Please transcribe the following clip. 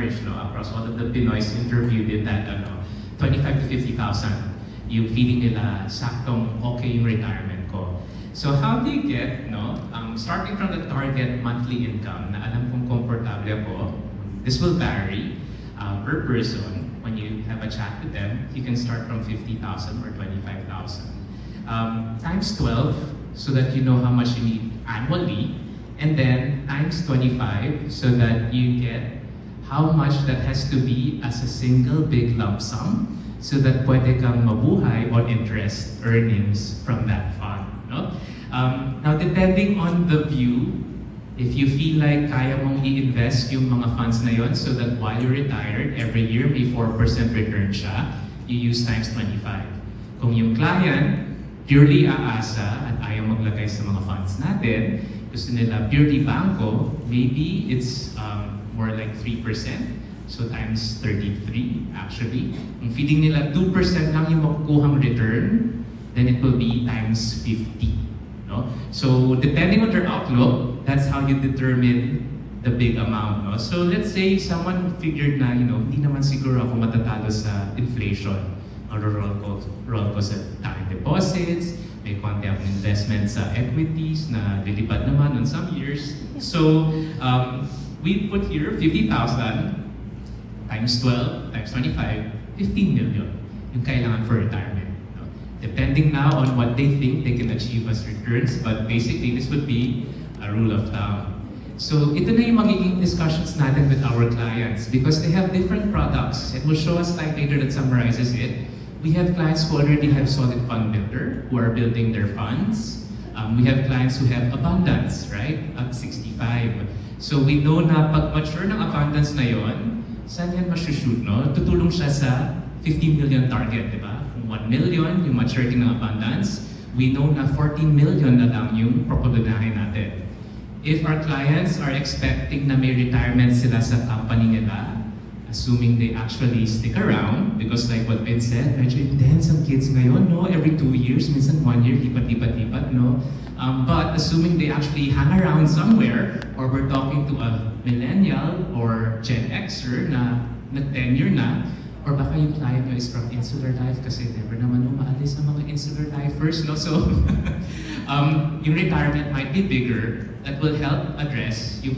average, no, across all of the Pinoys interviewed in that, 25 to 50,000, yung feeling nila saktong okay yung retirement ko. So how do you get, starting from the target monthly income na alam kong komportable ako, this will vary per person. When you have a chat with them, you can start from 50,000 or 25,000. Times 12 so that you know how much you need annually, and then times 25 so that you get how much that has to be as a single big lump sum so that pwede kang mabuhay on interest earnings from that fund. No? Now, depending on the view, if you feel like kaya mong i-invest yung mga funds na yon so that while you're retired, every year may 4% return siya, you use times 25. Kung yung client, purely aasa at ayaw maglagay sa mga funds natin, gusto nila purely banko, maybe it's more like 3%. So times 33 actually. Kung feeling nila 2% lang yung makukuhang return, then it will be times 50. No? So depending on their outlook, that's how you determine the big amount. No? So let's say someone figured na, hindi naman siguro ako matatalo sa inflation. Roll ko sa time deposits, may konti akong investment sa equities na lilipad naman on some years. So we put here 50,000 times 12 times 25, 15 million yung kailangan for retirement. Depending now on what they think they can achieve as returns, but basically this would be a rule of thumb. So ito na yung magiging discussions natin with our clients because they have different products. It will show a slide later that summarizes it. We have clients who already have solid fund builder, who are building their funds. We have clients who have abundance, right, at 65. So we know na pag mature ng abundance na yon, saan yan masushoot, no? Tutulong siya sa 15 million target, di ba? 1 million yung maturity ng abundance, we know na 14 million na lang yung propaganahin natin. If our clients are expecting na may retirement sila sa company nila, assuming they actually stick around, because like what Ben said, medyo intense ang kids ngayon, no? Every 2 years, minsan 1 year, lipat-lipat, no? But assuming they actually hang around somewhere, or we're talking to a millennial or Gen Xer na nag-tenure na, or baka yung client nyo is from Insular Life kasi never naman umaalis ang mga Insular Lifers, no? So, yung retirement might be bigger that will help address yung